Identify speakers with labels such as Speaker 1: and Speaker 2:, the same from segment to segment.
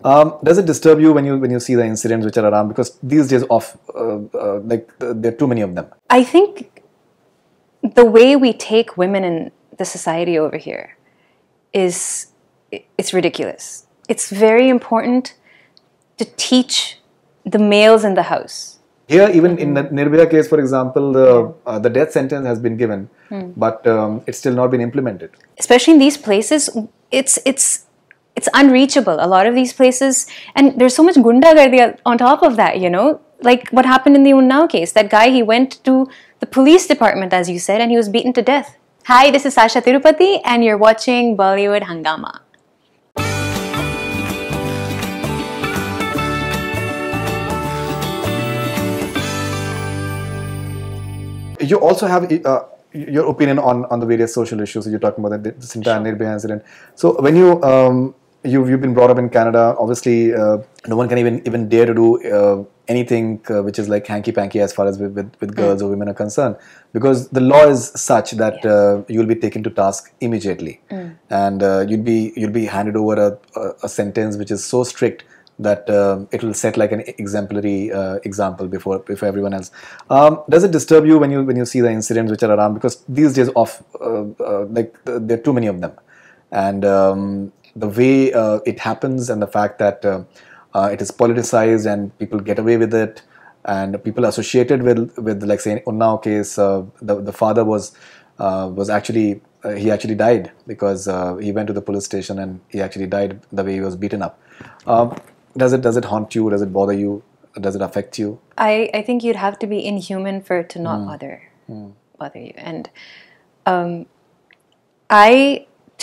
Speaker 1: Does it disturb you when you see the incidents which are around? Because these days, there are too many of them.
Speaker 2: I think the way we take women in the society over here it's ridiculous. It's very important to teach the males in the house.
Speaker 1: Here, even in the Nirbhaya case, for example, the death sentence has been given, but it's still not been implemented.
Speaker 2: Especially in these places, it's unreachable. A lot of these places, and there's so much gundagardi on top of that. Like what happened in the Unnao case. That guy, he went to the police department, as you said, and he was beaten to death. Hi, this is Shashaa Tirupati, and you're watching Bollywood Hungama.
Speaker 1: You also have your opinion on the various social issues. You're talking about this entire Nirbhaya incident. So when you've been brought up in Canada, obviously no one can even dare to do anything which is like hanky-panky as far as with girls or women are concerned, because the law is such that you'll be taken to task immediately, and you'll be handed over a sentence which is so strict that it will set like an exemplary example before everyone else. Does it disturb you when you see the incidents which are around? Because these days, there are too many of them, and the way it happens, and the fact that it is politicized and people get away with it, and people associated with like say Unnao case, the father was actually he actually died because he went to the police station and he actually died the way he was beaten up. Does it haunt you? Does it bother you? Does it affect you?
Speaker 2: I think you'd have to be inhuman for it to not bother you. And to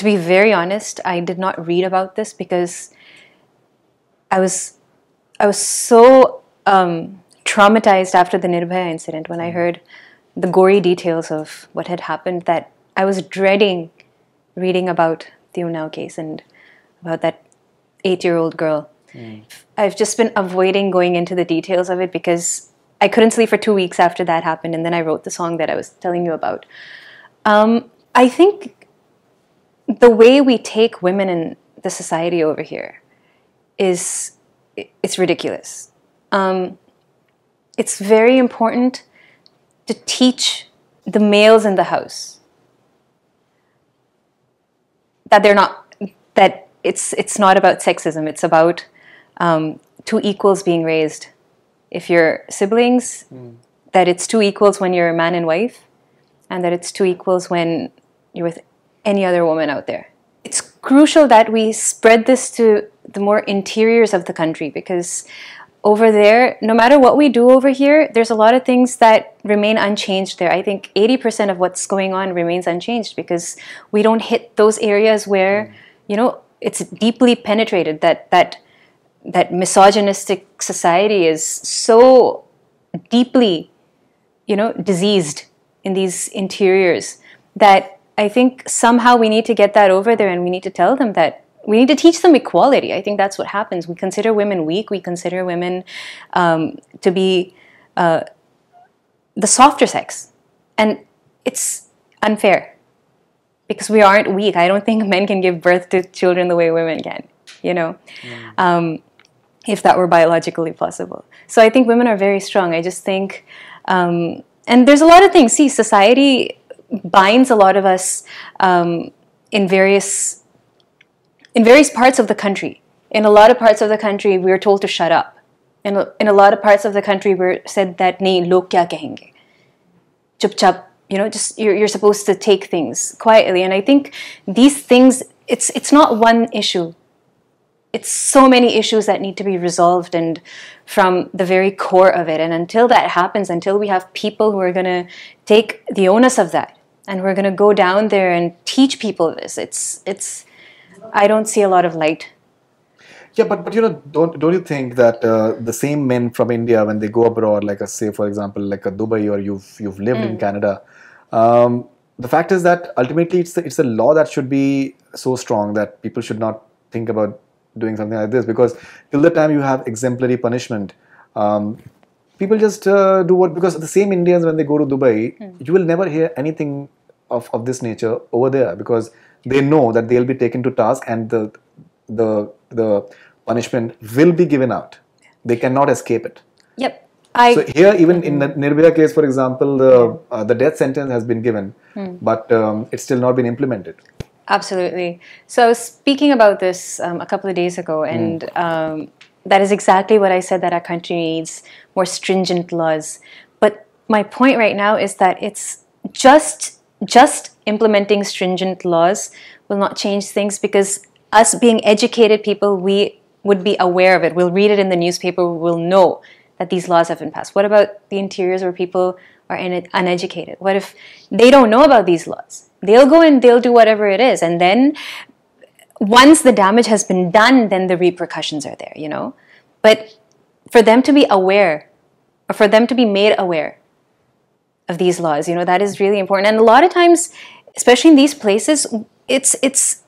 Speaker 2: be very honest, I did not read about this because I was so traumatized after the Nirbhaya incident when I heard the gory details of what had happened that I was dreading reading about the Unnao case and about that 8-year-old girl. I've just been avoiding going into the details of it because I couldn't sleep for 2 weeks after that happened, and then I wrote the song that I was telling you about. I think the way we take women in the society over here it's ridiculous. It's very important to teach the males in the house that it's not about sexism. It's about two equals being raised. If you're siblings, that it's two equals when you're a man and wife, and that it's two equals when you're with any other woman out there. It's crucial that we spread this to the more interiors of the country, because over there, no matter what we do over here, there's a lot of things that remain unchanged there. I think 80% of what's going on remains unchanged because we don't hit those areas where, it's deeply penetrated, that misogynistic society is so deeply, diseased in these interiors that I think somehow we need to get that over there, and we need to tell them that we need to teach them equality. I think that's what happens. We consider women weak. We consider women to be the softer sex. And it's unfair because we aren't weak. I don't think men can give birth to children the way women can, if that were biologically possible. So I think women are very strong. I just think, and there's a lot of things. See, society binds a lot of us in various parts of the country. In a lot of parts of the country, we're told to shut up. In a lot of parts of the country, we're said that nahi, log kya kahenge. Chup chap, just you're supposed to take things quietly. And I think these things, it's not one issue. It's so many issues that need to be resolved, and from the very core of it. And until that happens, until we have people who are going to take the onus of that, and we're going to go down there and teach people this, I don't see a lot of light.
Speaker 1: Yeah, but don't you think that the same men from India, when they go abroad, like say for example like a Dubai, or you've lived in Canada, the fact is that ultimately it's a law that should be so strong that people should not think about doing something like this, because till the time you have exemplary punishment, people just do what, because the same Indians, when they go to Dubai, you will never hear anything of this nature over there, because they know that they'll be taken to task, and the punishment will be given out. They cannot escape it.
Speaker 2: Yep.
Speaker 1: So here, even in the Nirbhaya case, for example, the death sentence has been given, but it's still not been implemented.
Speaker 2: Absolutely. So I was speaking about this a couple of days ago, and that is exactly what I said, that our country needs more stringent laws. But my point right now is that it's just implementing stringent laws will not change things, because us being educated people, we would be aware of it. We'll read it in the newspaper. We'll know that these laws have been passed. What about the interiors where people are uneducated? What if they don't know about these laws? They'll go and they'll do whatever it is. And then once the damage has been done, then the repercussions are there, you know? But for them to be aware, or for them to be made aware of these laws, you know, that is really important. And a lot of times, especially in these places, it's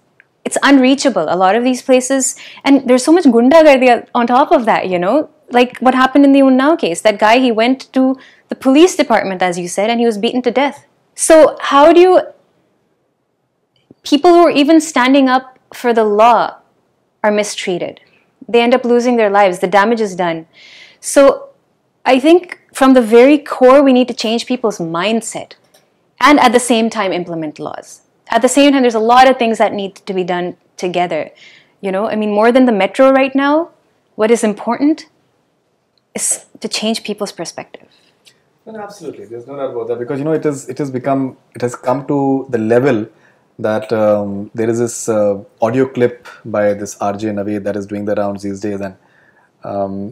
Speaker 2: unreachable. A lot of these places, and there's so much gundagardi on top of that, you know? Like what happened in the Unnao case. That guy, he went to the police department, as you said, and he was beaten to death. So how do you... People who are even standing up for the law are mistreated. They end up losing their lives. The damage is done. So I think from the very core, we need to change people's mindset and at the same time implement laws. At the same time, there's a lot of things that need to be done together. You know, I mean, more than the metro right now, what is important is to change people's perspective.
Speaker 1: No, absolutely. There's no doubt about that, because, you know, it has come to the level that there is this audio clip by this RJ Naved that is doing the rounds these days, and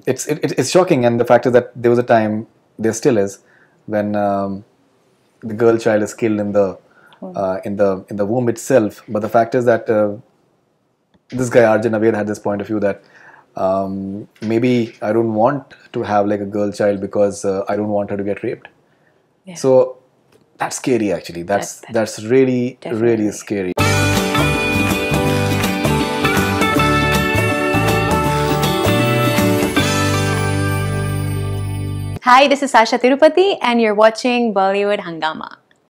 Speaker 1: it's shocking. And the fact is that there was a time, there still is, when the girl child is killed in the womb itself. But the fact is that this guy RJ Naved had this point of view that maybe I don't want to have like a girl child because I don't want her to get raped. Yeah. So that's scary, actually. That's really, really scary.
Speaker 2: Hi, this is Shashaa Tirupati, and you're watching Bollywood Hungama.